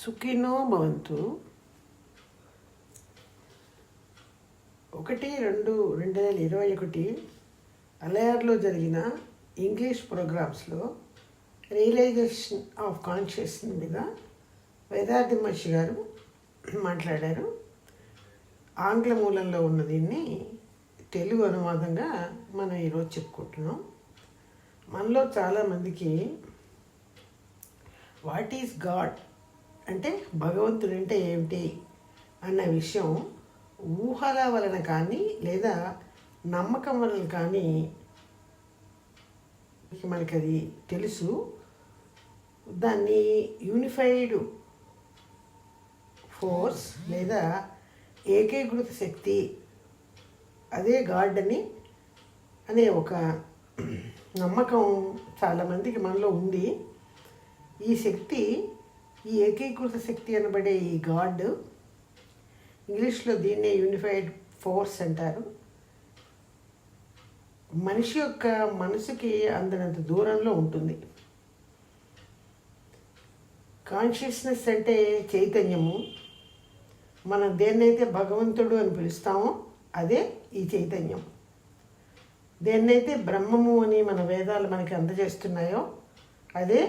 సుఖినో భవంతు. 1-2-2021 అలయార్లో జరిగిన ఇంగ్లీష్ ప్రోగ్రామ్స్లో రియలైజేషన్ ఆఫ్ కాన్షియస్నెస్ మీద వేదాద్రి మహర్షి గారు మాట్లాడారు. ఆంగ్ల మూలంలో ఉన్న దీన్ని తెలుగు అనువాదంగా మనం ఈరోజు చెప్పుకుంటున్నాం. మనలో చాలామందికి వాట్ ఈజ్ గాడ్ అంటే భగవంతుడు అంటే ఏమిటి అన్న విషయం ఊహల వలన కానీ లేదా నమ్మకం వలన కానీ మనకి అది తెలుసు. దాన్ని యూనిఫైడ్ ఫోర్స్ లేదా ఏకీకృత శక్తి, అదే గాడ్ అనే ఒక నమ్మకం చాలామందికి మనలో ఉంది. ఈ శక్తి, ఈ ఏకీకృత శక్తి అనబడే ఈ గాడ్, ఇంగ్లీష్లో దీన్నే యూనిఫైడ్ ఫోర్స్ అంటారు. మనిషి యొక్క మనసుకి అందినంత దూరంలో ఉంటుంది. కాన్షియస్నెస్ అంటే చైతన్యము. మనం దేన్నైతే భగవంతుడు అని పిలుస్తామో అదే ఈ చైతన్యం. దేన్నైతే బ్రహ్మము అని మన వేదాలు మనకి అందజేస్తున్నాయో అదే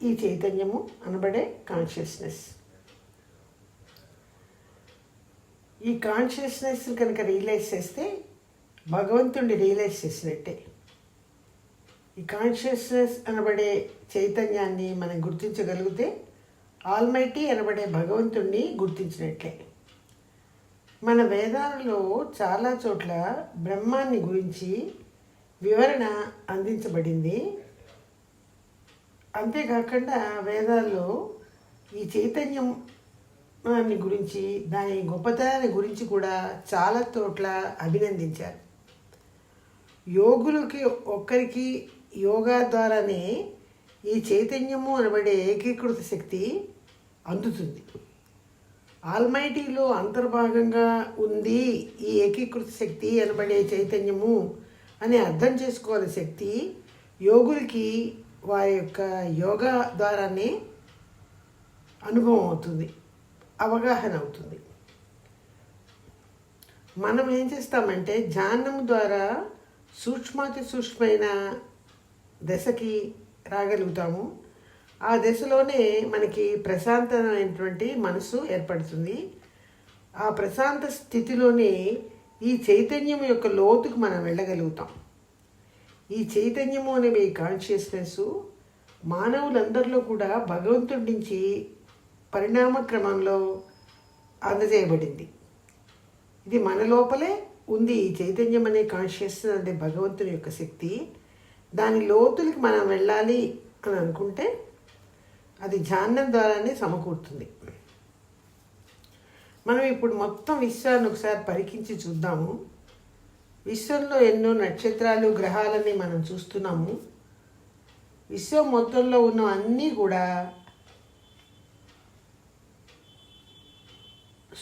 ఈ చైతన్యము అనబడే కాన్షియస్నెస్. ఈ కాన్షియస్నెస్ కనుక రియలైజ్ చేస్తే భగవంతుడిని రియలైజ్ చేసినట్టే. ఈ కాన్షియస్నెస్ అనబడే చైతన్యాన్ని మనం గుర్తించగలిగితే ఆల్మైటీ అనబడే భగవంతుడిని గుర్తించినట్లే. మన వేదాలలో చాలా చోట్ల బ్రహ్మాన్ని గురించి వివరణ అందించబడింది. అంతేకాకుండా వేదాల్లో ఈ చైతన్యాన్ని గురించి, దాని గొప్పతనాన్ని గురించి కూడా చాలా చోట్ల అభినందించారు. యోగులకి ఒక్కరికి యోగా ద్వారానే ఈ చైతన్యము అనబడే ఏకీకృత శక్తి అందుతుంది. ఆల్మైటీలో అంతర్భాగంగా ఉంది ఈ ఏకీకృత శక్తి అనబడే చైతన్యము అని అర్థం చేసుకోవాలి. శక్తి యోగులకి వారి యొక్క యోగా ద్వారానే అనుభవం అవుతుంది, అవగాహన అవుతుంది. మనం ఏం చేస్తామంటే ధ్యానం ద్వారా సూక్ష్మాతి సూక్ష్మమైన దశకి రాగలుగుతాము. ఆ దశలోనే మనకి ప్రశాంతమైనటువంటి మనసు ఏర్పడుతుంది. ఆ ప్రశాంత స్థితిలోనే ఈ చైతన్యం యొక్క లోతుకు మనం వెళ్ళగలుగుతాం. ఈ చైతన్యము అనే కాన్షియస్నెస్ మానవులందరిలో కూడా భగవంతుడి నుంచి పరిణామ క్రమంలో అందజేయబడింది. ఇది మన లోపలే ఉంది. ఈ చైతన్యం అనే కాన్షియస్నెస్ అంటే భగవంతుని యొక్క శక్తి. దాని లోతులకి మనం వెళ్ళాలి అని అనుకుంటే అది ధ్యానం ద్వారానే సమకూరుతుంది. మనం ఇప్పుడు మొత్తం విశ్వాన్ని ఒకసారి పరికించి చూద్దాము. విశ్వంలో ఎన్నో నక్షత్రాలు, గ్రహాలని మనం చూస్తున్నాము. విశ్వం మొత్తంలో ఉన్న అన్నీ కూడా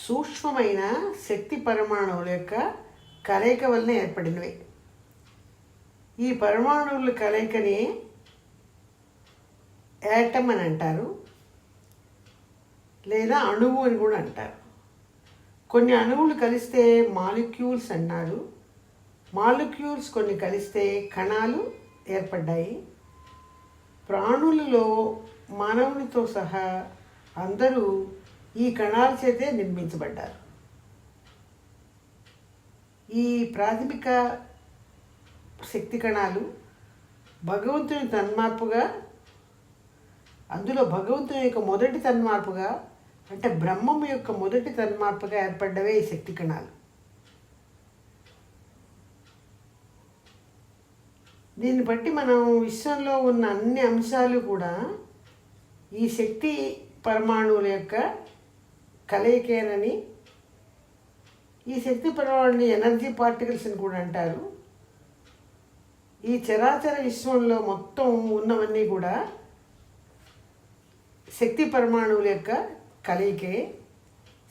సూక్ష్మమైన శక్తి పరమాణువుల యొక్క కలయిక వలన ఏర్పడినవి. ఈ పరమాణువుల కలయికని యాటమ్ అని అంటారు, లేదా అణువు అని కూడా అంటారు. కొన్ని అణువులు కలిస్తే మాలిక్యూల్స్ అన్నారు. మాలిక్యూల్స్ కొన్ని కలిస్తే కణాలు ఏర్పడ్డాయి. ప్రాణులలో మానవునితో సహా అందరూ ఈ కణాల చేతే నిర్మించబడ్డారు. ఈ ప్రాథమిక శక్తి కణాలు భగవంతుని తన్మార్పుగా, అందులో భగవంతుని యొక్క మొదటి తన్మార్పుగా అంటే బ్రహ్మం యొక్క మొదటి తన్మార్పుగా ఏర్పడ్డవే ఈ శక్తి కణాలు. దీన్ని బట్టి మనం విశ్వంలో ఉన్న అన్ని అంశాలు కూడా ఈ శక్తి పరమాణువుల యొక్క కలయికేనని, ఈ శక్తి పరమాణుని ఎనర్జీ పార్టికల్స్ అని కూడా అంటారు. ఈ చరాచర విశ్వంలో మొత్తం ఉన్నవన్నీ కూడా శక్తి పరమాణువుల యొక్క కలయికే.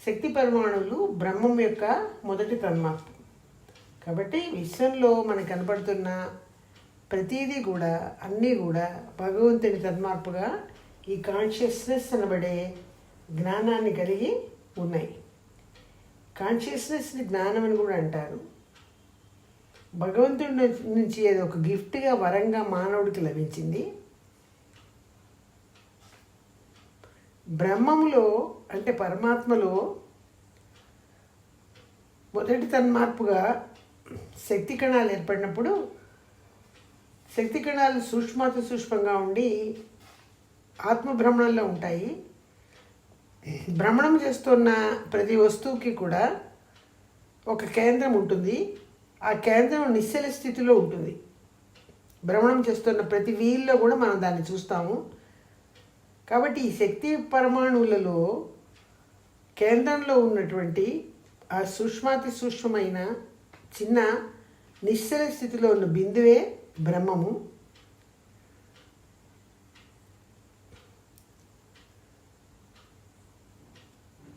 శక్తి పరమాణువులు బ్రహ్మం యొక్క మొదటి తన్మార్పు. కాబట్టి విశ్వంలో మనకు కనపడుతున్న ప్రతిదీ కూడా, అన్నీ కూడా భగవంతుని తన్మార్పుగా ఈ కాన్షియస్నెస్ అనబడే జ్ఞానాన్ని కలిగి ఉన్నాయి. కాన్షియస్నెస్ని జ్ఞానం అని కూడా అంటారు. భగవంతుడి నుంచి అది ఒక గిఫ్ట్గా, వరంగా మానవుడికి లభించింది. బ్రహ్మములో అంటే పరమాత్మలో మొదటి తన్మార్పుగా శక్తి కణాలు ఏర్పడినప్పుడు శక్తి కణాలు సూక్ష్మాతి సూక్ష్మంగా ఉండి ఆత్మభ్రమణంలో ఉంటాయి. భ్రమణం చేస్తున్న ప్రతి వస్తువుకి కూడా ఒక కేంద్రం ఉంటుంది. ఆ కేంద్రం నిశ్చల స్థితిలో ఉంటుంది. భ్రమణం చేస్తున్న ప్రతి వీల్లో కూడా మనం దాన్ని చూస్తాము. కాబట్టి ఈ శక్తి పరమాణువులలో కేంద్రంలో ఉన్నటువంటి ఆ సూక్ష్మాతి సూక్ష్మమైన చిన్న నిశ్చల స్థితిలో ఉన్న బిందువే బ్రహ్మము.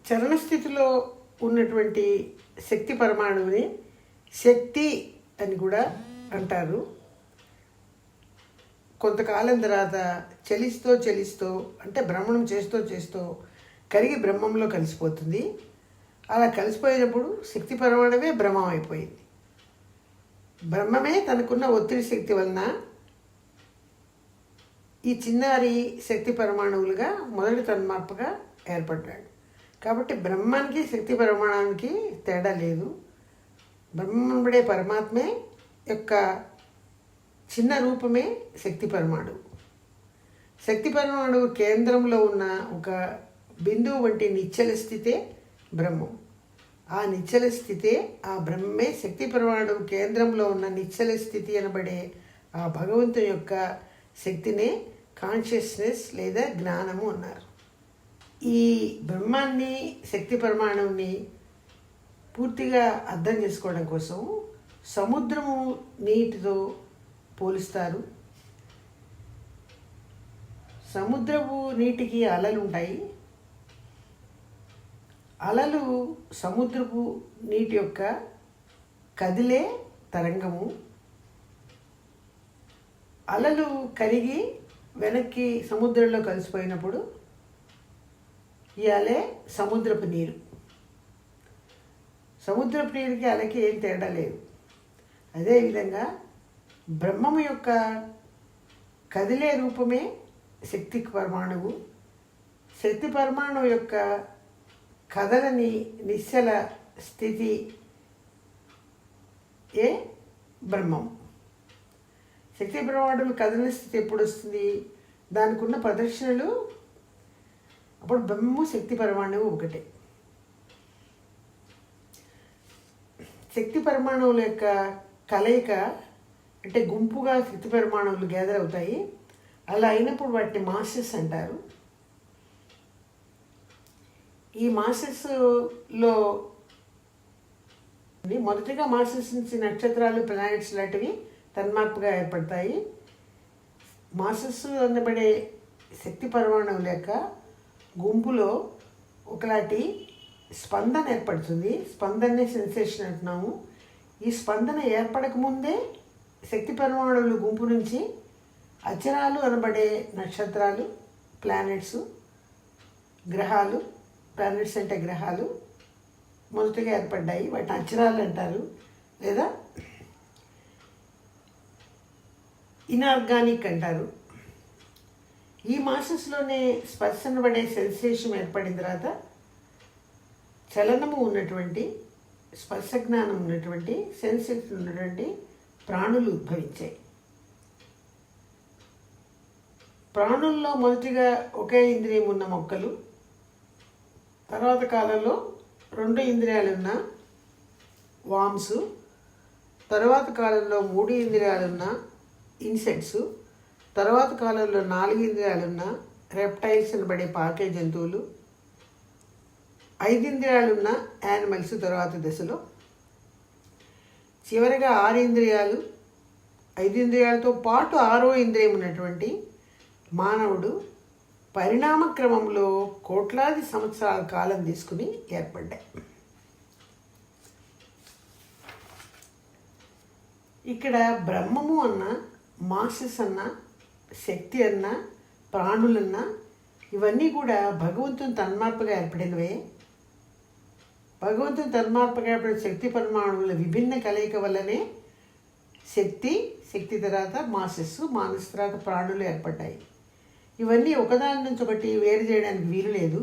చలనస్థితిలో ఉన్నటువంటి శక్తి పరమాణువుని శక్తి అని కూడా అంటారు. కొంతకాలం తర్వాత చలిస్తూ అంటే భ్రమణం చేస్తూ కరిగి బ్రహ్మంలో కలిసిపోతుంది. అలా కలిసిపోయినప్పుడు శక్తి పరమాణువే బ్రహ్మం అయిపోయింది. బ్రహ్మమే తనకున్న ఒత్తిడి శక్తి వలన ఈ చిన్నారి శక్తి పరమాణువులుగా మొదటి తన్మార్పుగా ఏర్పడ్డాడు. కాబట్టి బ్రహ్మానికి శక్తి పరమాణానికి తేడా లేదు. బ్రహ్మనుడే పరమాత్మే యొక్క చిన్న రూపమే శక్తి పరమాణువు. శక్తి పరమాణువు కేంద్రంలో ఉన్న ఒక బిందువు వంటి నిశ్చల స్థితే బ్రహ్మం. ఆ నిశ్చల స్థితే ఆ బ్రహ్మే శక్తి పరమాణువు కేంద్రంలో ఉన్న నిశ్చల స్థితి అనబడే ఆ భగవంతుని యొక్క శక్తినే కాన్షియస్నెస్ లేదా జ్ఞానము అన్నారు. ఈ బ్రహ్మాన్ని శక్తి పరమాణువుని పూర్తిగా అర్థం చేసుకోవడం కోసం సముద్రము నీటితో పోలుస్తారు. సముద్రపు నీటికి అలలు ఉంటాయి. అలలు సముద్రపు నీటి యొక్క కదిలే తరంగము. అలలు కరిగి వెనక్కి సముద్రంలో కలిసిపోయినప్పుడు ఈ అలే సముద్రపు నీరు. సముద్రపు నీరుకి అలకి ఏం తేడా లేదు. అదేవిధంగా బ్రహ్మము యొక్క కదిలే రూపమే శక్తి పరమాణువు. శక్తి పరమాణువు యొక్క కదలని నిశ్చల స్థితి ఏ బ్రహ్మం. శక్తి పరమాణువులు కదలని స్థితి ఎప్పుడు వస్తుంది? దానికి ఉన్న ప్రదర్శనలు అప్పుడు బ్రహ్మము శక్తి పరమాణువు ఒకటే. శక్తి పరమాణువుల యొక్క కలయిక అంటే గుంపుగా శక్తి పరమాణువులు గ్యాదర్ అవుతాయి. అలా అయినప్పుడు వాటిని మాసెస్ అంటారు. ఈ మాసెస్లో మొదటిగా మాసెస్ నుంచి నక్షత్రాలు, ప్లానెట్స్ లాంటివి తన్మార్పుగా ఏర్పడతాయి. మాసెస్ అనబడే శక్తి పరమాణువుల యొక్క గుంపులో ఒకలాంటి స్పందన ఏర్పడుతుంది. స్పందనే సెన్సేషన్ అంటున్నాము. ఈ స్పందన ఏర్పడకముందే శక్తి పరమాణువుల గుంపు నుంచి అచరాలు అనబడే నక్షత్రాలు, ప్లానెట్స్, గ్రహాలు, ప్లానెట్స్ అంటే గ్రహాలు మొదటిగా ఏర్పడ్డాయి. వాటిని అచరాలు అంటారు లేదా ఇనార్గానిక్ అంటారు. ఈ మాసెస్లోనే స్పర్శన పడే సెన్సేషన్ ఏర్పడిన తర్వాత చలనము ఉన్నటువంటి, స్పర్శ జ్ఞానం ఉన్నటువంటి, సెన్సేషన్ ఉన్నటువంటి ప్రాణులు ఉద్భవించాయి. ప్రాణుల్లో మొదటిగా ఒకే ఇంద్రియం ఉన్న మొక్కలు, తర్వాత కాలంలో 2 ఇంద్రియాలున్న వామ్స్, తర్వాత కాలంలో 3 ఇంద్రియాలున్న ఇన్సెక్ట్స్, తర్వాత కాలంలో 4 ఇంద్రియాలున్న రెప్టైల్స్ అనబడే పాకే జంతువులు, 5 ఇంద్రియాలున్న యానిమల్స్ తర్వాత దశలో, చివరిగా 6 ఇంద్రియాలు, 5 ఇంద్రియాలతో పాటు 6వ ఇంద్రియం ఉన్నటువంటి మానవుడు పరిణామ క్రమంలో కోట్లాది సంవత్సరాల కాలం తీసుకుని ఏర్పడ్డాయి. ఇక్కడ బ్రహ్మము అన్న, మాసెస్ అన్న, శక్తి అన్న, ప్రాణులన్న ఇవన్నీ కూడా భగవంతుని తన్మార్పుగా ఏర్పడినవే. భగవంతుని తన్మార్పుగా ఏర్పడిన శక్తి పరిమాణువుల విభిన్న కలయిక వల్లనే శక్తి తర్వాత మానస్ తర్వాత ప్రాణులు ఏర్పడ్డాయి. ఇవన్నీ ఒకదాని నుంచి ఒకటి వేరు చేయడానికి వీలు లేదు,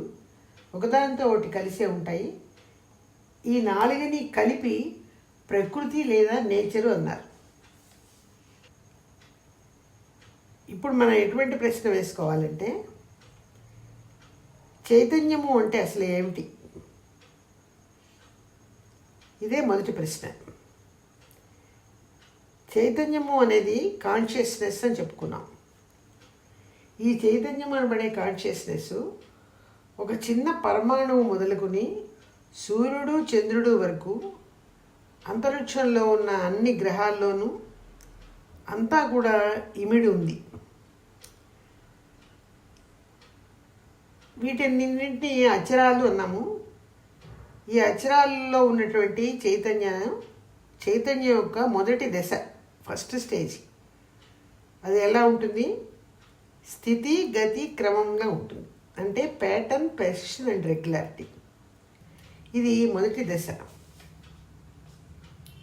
ఒకదానితో ఒకటి కలిసే ఉంటాయి. ఈ నాలుగుని కలిపి ప్రకృతి లేదా నేచరు అన్నారు. ఇప్పుడు మనం ఎటువంటి ప్రశ్న వేసుకోవాలంటే, చైతన్యము అంటే అసలు ఏమిటి? ఇదే మొదటి ప్రశ్న. చైతన్యము అనేది కాన్షియస్నెస్ అని చెప్పుకున్నాం. ఈ చైతన్యం అనబడే కాన్షియస్నెస్ ఒక చిన్న పరమాణువు మొదలుకొని సూర్యుడు చంద్రుడు వరకు అంతరిక్షంలో ఉన్న అన్ని గ్రహాల్లోనూ అంతా కూడా ఇమిడి ఉంది. వీటన్నింటినీ అచరాలు అన్నాము. ఈ అచరాలలో ఉన్నటువంటి చైతన్యం యొక్క మొదటి దశ, ఫస్ట్ స్టేజ్. అది ఎలా ఉంటుంది? స్థితి గతి క్రమంగా ఉంటుంది. అంటే ప్యాటర్న్, ప్రెసిషన్ అండ్ రెగ్యులారిటీ. ఇది మొదటి దశ,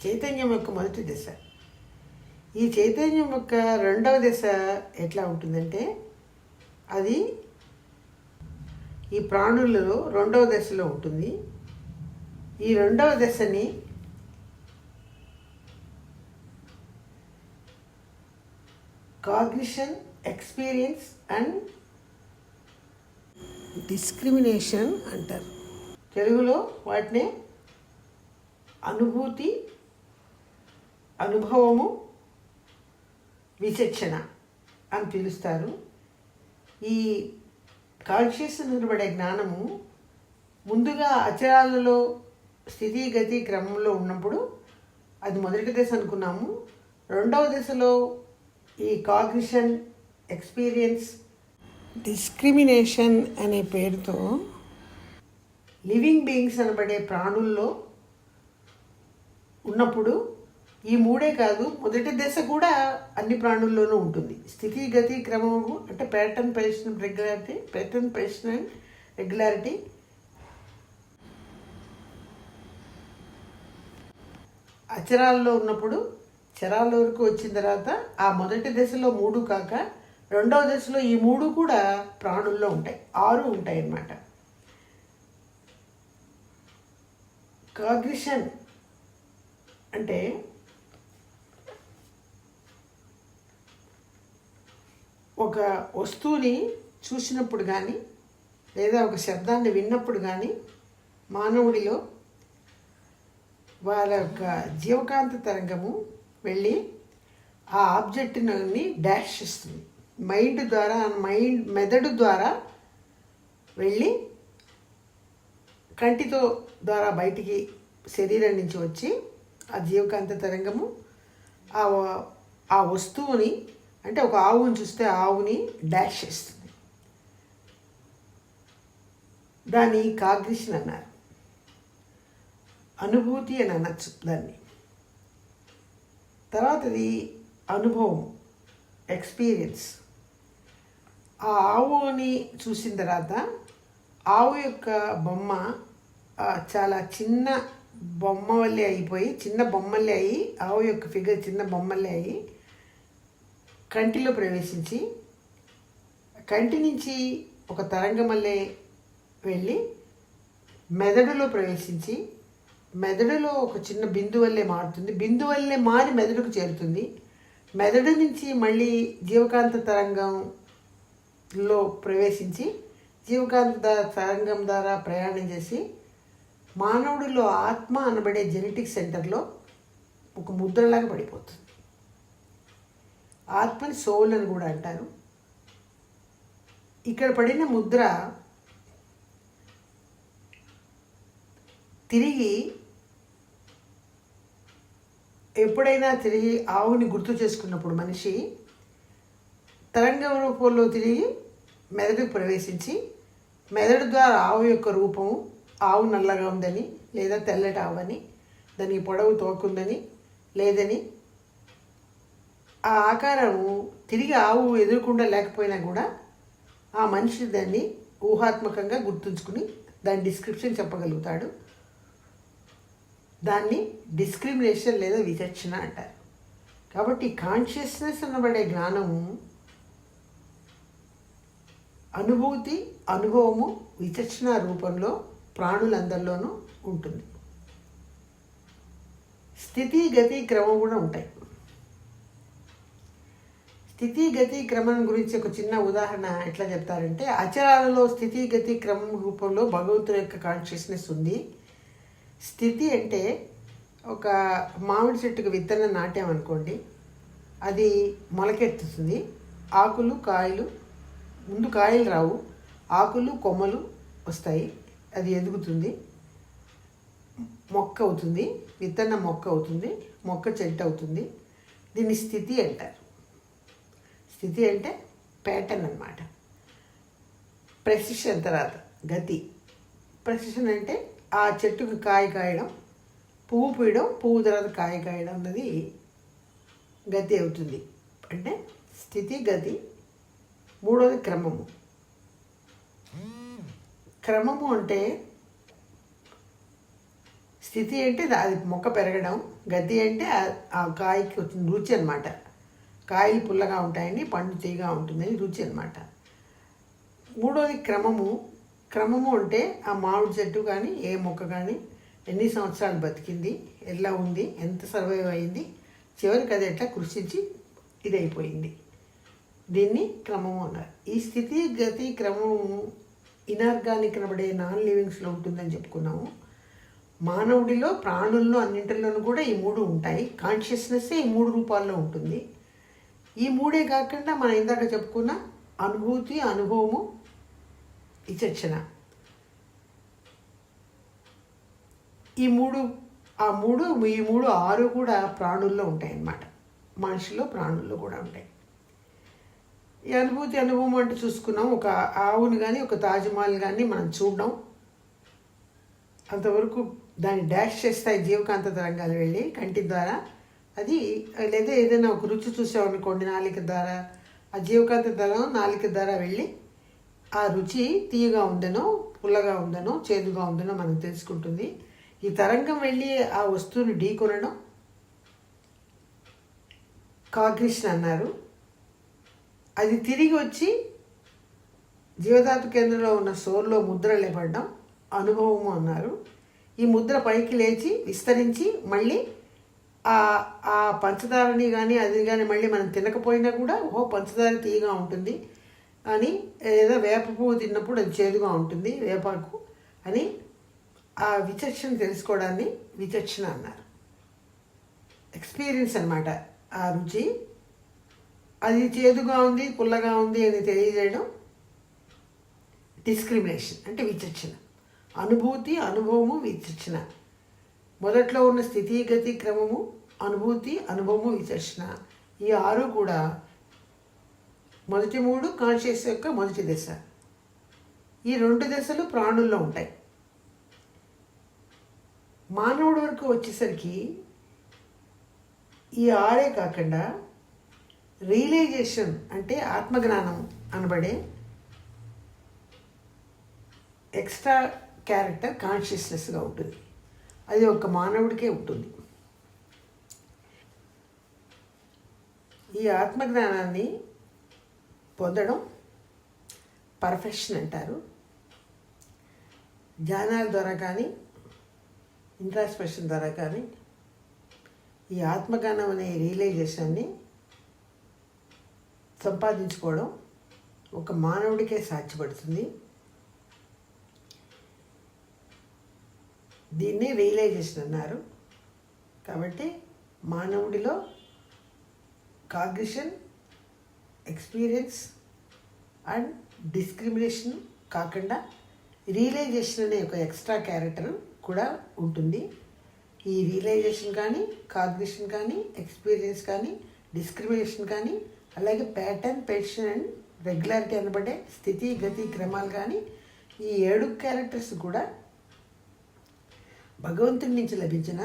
చైతన్యం యొక్క మొదటి దశ. ఈ చైతన్యం యొక్క రెండవ దశ ఎట్లా ఉంటుందంటే, అది ఈ ప్రాణులలో రెండవ దశలో ఉంటుంది. ఈ రెండవ దశని కాగ్నిషన్, ఎక్స్పీరియన్స్ అండ్ డిస్క్రిమినేషన్ అంటారు. తెలుగులో వాటినే అనుభూతి, అనుభవము, విచక్షణ అని పిలుస్తారు. ఈ కాన్షియస్ నిలబడే జ్ఞానము ముందుగా అచరాలలో స్థితి గతి క్రమంలో ఉన్నప్పుడు అది మొదటి దశ అనుకున్నాము. రెండవ దశలో ఈ కాగ్నిషన్, ఎక్స్పీరియన్స్, డిస్క్రిమినేషన్ అనే పేరుతో లివింగ్ బీయింగ్స్ అనబడే ప్రాణుల్లో ఉన్నప్పుడు ఈ మూడే కాదు, మొదటి దశ కూడా అన్ని ప్రాణుల్లోనూ ఉంటుంది. స్థితి గతి క్రమము అంటే pattern, position, regularity. Pattern, position and regularity. అచరాల్లో ఉన్నప్పుడు చరాల వరకు వచ్చిన తర్వాత ఆ మొదటి దశలో 3 కాక రెండవ దశలో ఈ 3 కూడా ప్రాణుల్లో ఉంటాయి. 6 ఉంటాయి అన్నమాట. కాగ్నిషన్ అంటే ఒక వస్తువుని చూసినప్పుడు కానీ లేదా ఒక శబ్దాన్ని విన్నప్పుడు కానీ మానవుడిలో వాళ్ళ యొక్క జీవకాంత తరంగము వెళ్ళి ఆ ఆబ్జెక్ట్ని డాష్ చేస్తుంది. మెదడు ద్వారా వెళ్ళి కంటితో ద్వారా బయటికి శరీరం నుంచి వచ్చి ఆ జీవకాంత తరంగము ఆ వస్తువుని, అంటే ఒక ఆవుని చూస్తే ఆవుని డాష్ చేస్తుంది. దాన్ని కాగ్నిషన్ అన్నారు. అనుభూతి అని అనొచ్చు దాన్ని. తర్వాతది అనుభవం, ఎక్స్పీరియన్స్. ఆ ఆవుని చూసిన తర్వాత ఆవు యొక్క బొమ్మ చాలా చిన్న బొమ్మ వల్లే అయిపోయి, చిన్న బొమ్మలే అయ్యి, ఆవు యొక్క ఫిగర్ చిన్న బొమ్మలే అయ్యి కంటిలో ప్రవేశించి, కంటి నుంచి ఒక తరంగం వల్లే వెళ్ళి మెదడులో ప్రవేశించి, మెదడులో ఒక చిన్న బిందు వల్లే మారుతుంది. బిందు వల్లే మారి మెదడుకు చేరుతుంది. మెదడు నుంచి మళ్ళీ జీవకాంత తరంగంలో ప్రవేశించి జీవకాంత తరంగం ద్వారా ప్రయాణం చేసి మానవుడిలో ఆత్మ అనబడే జెనెటిక్ సెంటర్లో ఒక ముద్రలాగా పడిపోతుంది. ఆత్మని సోల్ అని కూడా అంటారు. ఇక్కడ పడిన ముద్ర తిరిగి ఎప్పుడైనా తిరిగి ఆవుని గుర్తు చేసుకున్నప్పుడు మనిషి తరంగ రూపంలో తిరిగి మెదడుకు ప్రవేశించి, మెదడు ద్వారా ఆవు యొక్క రూపము, ఆవు నల్లగా ఉందని లేదా తెల్లటి ఆవని, దానికి పొడవు తోకుందని లేదని, ఆ ఆకారము తిరిగి ఆవు ఎదురకుండా లేకపోయినా కూడా ఆ మనిషి దాన్ని ఊహాత్మకంగా గుర్తుంచుకుని దాని డిస్క్రిప్షన్ చెప్పగలుగుతాడు. దాన్ని డిస్క్రిమినేషన్ లేదా విచక్షణ అంటారు. కాబట్టి కాన్షియస్నెస్ అనబడే జ్ఞానము అనుభూతి, అనుభవము, విచక్షణ రూపంలో ప్రాణులందరిలోనూ ఉంటుంది. స్థితి, గతి, క్రమం కూడా ఉంటాయి. స్థితి, గతి, క్రమం గురించి ఒక చిన్న ఉదాహరణ ఎట్లా చెప్తారంటే, అచరాలలో స్థితి, గతి, క్రమం రూపంలో భగవంతుని యొక్క కాన్షియస్నెస్ ఉంది. స్థితి అంటే ఒక మామిడి చెట్టుకు విత్తనం నాటామనుకోండి, అది మొలకెత్తుతుంది. ఆకులు, కాయలు, ముందు కాయలు రావు, ఆకులు, కొమ్మలు వస్తాయి, అది ఎదుగుతుంది, మొక్క అవుతుంది, విత్తనం మొక్క అవుతుంది, మొక్క చెట్టు అవుతుంది. దీన్ని స్థితి అంటారు. స్థితి అంటే ప్యాటర్న్ అన్నమాట. ప్రెసిషన్ తర్వాత గతి. ప్రెసిషన్ అంటే ఆ చెట్టుకు కాయ కాయడం, పువ్వు పూయడం, పువ్వు తర్వాత కాయ కాయడం అన్నది గతి అవుతుంది. అంటే స్థితి, గతి. మూడవది క్రమము. క్రమము అంటే స్థితి అంటే అది మొక్క పెరగడం, గతి అంటే ఆ కాయకి వచ్చిన రుచి అనమాట. కాయలు పుల్లగా ఉంటాయని, పండు తీయగా ఉంటుందని రుచి అనమాట. మూడవది క్రమము. క్రమము అంటే ఆ మామిడి చెట్టు కానీ ఏ మొక్క కానీ ఎన్ని సంవత్సరాలు బతికింది, ఎలా ఉంది, ఎంత సర్వైవ్ అయింది, చివరికి అది ఎట్లా కృషించి ఇదైపోయింది, దీన్ని క్రమము అన్నారు. ఈ స్థితి, గతి, క్రమము ఇనార్గానిక్ అనబడే నాన్ లివింగ్స్లో ఉంటుందని చెప్పుకున్నాము. మానవుడిలో, ప్రాణుల్లో, అన్నింటిలోనూ కూడా ఈ మూడు ఉంటాయి. కాన్షియస్నెస్ ఈ మూడు రూపాల్లో ఉంటుంది. ఈ మూడే కాకుండా మనం ఇందాక చెప్పుకున్న అనుభూతి, అనుభవము, విచక్షణ, ఈ మూడు ఆరు కూడా ప్రాణుల్లో ఉంటాయి అన్నమాట. మనిషిలో, ప్రాణుల్లో కూడా ఉంటాయి. ఈ అనుభూతి, అనుభవం అంటే చూసుకున్నాం. ఒక ఆవుని కానీ ఒక తాజ్మహల్ కానీ మనం చూడడం, అంతవరకు దాన్ని డాష్ చేస్తాయి జీవకాంత తరంగాలు వెళ్ళి కంటి ద్వారా. అది లేదా ఏదైనా ఒక రుచి చూసామనుకోండి నాలిక ద్వారా, ఆ జీవకాంత తరంగం నాలిక ద్వారా వెళ్ళి ఆ రుచి తీయగా ఉందనో, పుల్లగా ఉందనో, చేదుగా ఉందనో మనకు తెలుసుకుంటుంది. ఈ తరంగం వెళ్ళి ఆ వస్తువుని ఢీకొనడం కాగ్నిషన్ అన్నారు. అది తిరిగి వచ్చి జీవధాతు కేంద్రంలో ఉన్న సోర్లో ముద్ర లేపడడం అనుభవము అన్నారు. ఈ ముద్ర పైకి లేచి విస్తరించి మళ్ళీ ఆ పంచదారని కానీ అది కానీ మళ్ళీ మనం తినకపోయినా కూడా పంచదార తీయగా ఉంటుంది అని, లేదా వేప పువ్వు తిన్నప్పుడు అది చేదుగా ఉంటుంది వేపాకు అని ఆ విచక్షణ తెలుసుకోవడాన్ని విచక్షణ అన్నారు. ఎక్స్పీరియన్స్ అన్నమాట. ఆ రుచి అది చేదుగా ఉంది, పుల్లగా ఉంది అని తెలియజేయడం డిస్క్రిమినేషన్ అంటే విచక్షణ. అనుభూతి, అనుభవము, విచక్షణ. మొదట్లో ఉన్న స్థితి, గతి, క్రమము, అనుభూతి, అనుభవము, విచక్షణ, ఈ ఆరు కూడా మొదటి మూడు కాన్షియస్ యొక్క మొదటి దశ. ఈ రెండు దశలు ప్రాణుల్లో ఉంటాయి. మానవుడి వరకు వచ్చేసరికి ఈ ఆరే కాకుండా రియలైజేషన్ అంటే ఆత్మజ్ఞానం అనబడే ఎక్స్ట్రా క్యారెక్టర్ కాన్షియస్నెస్గా ఉంటుంది. అది ఒక మానవుడికే ఉంటుంది. ఈ ఆత్మజ్ఞానాన్ని పొందడం పర్ఫెక్షన్ అంటారు. ధ్యానాల ద్వారా కానీ ఇంట్రాస్పెక్షన్ ద్వారా కానీ ఈ ఆత్మజ్ఞానం అనే రియలైజేషన్ని సంపాదించుకోవడం ఒక మానవుడికే సాధ్యపడుతుంది. దీన్నే రియలైజేషన్ అన్నారు. కాబట్టి మానవుడిలో కాగ్నిషన్, ఎక్స్పీరియన్స్ అండ్ డిస్క్రిమినేషన్ కాకుండా రియలైజేషన్ అనే ఒక ఎక్స్ట్రా క్యారెక్టర్ కూడా ఉంటుంది. ఈ రియలైజేషన్ కానీ, కాగ్నిషన్ కానీ, ఎక్స్పీరియన్స్ కానీ, డిస్క్రిమినేషన్ కానీ, అలాగే ప్యాటర్న్, పెర్షన్ అండ్ రెగ్యులారిటీ అనబడే స్థితి, గతి, క్రమాలు కానీ, ఈ 7 క్యారెక్టర్స్ కూడా భగవంతుడి నుంచి లభించిన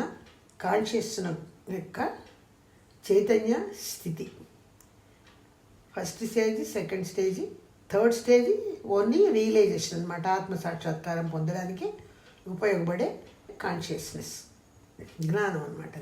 కాన్షియస్నెస్ యొక్క చైతన్య స్థితి. First stage, second stage, third stage only realisation అనమాట, ఆత్మ సాక్షాత్కారం పొందడానికి ఉపయోగపడే కాన్షియస్నెస్, జ్ఞానం అనమాట.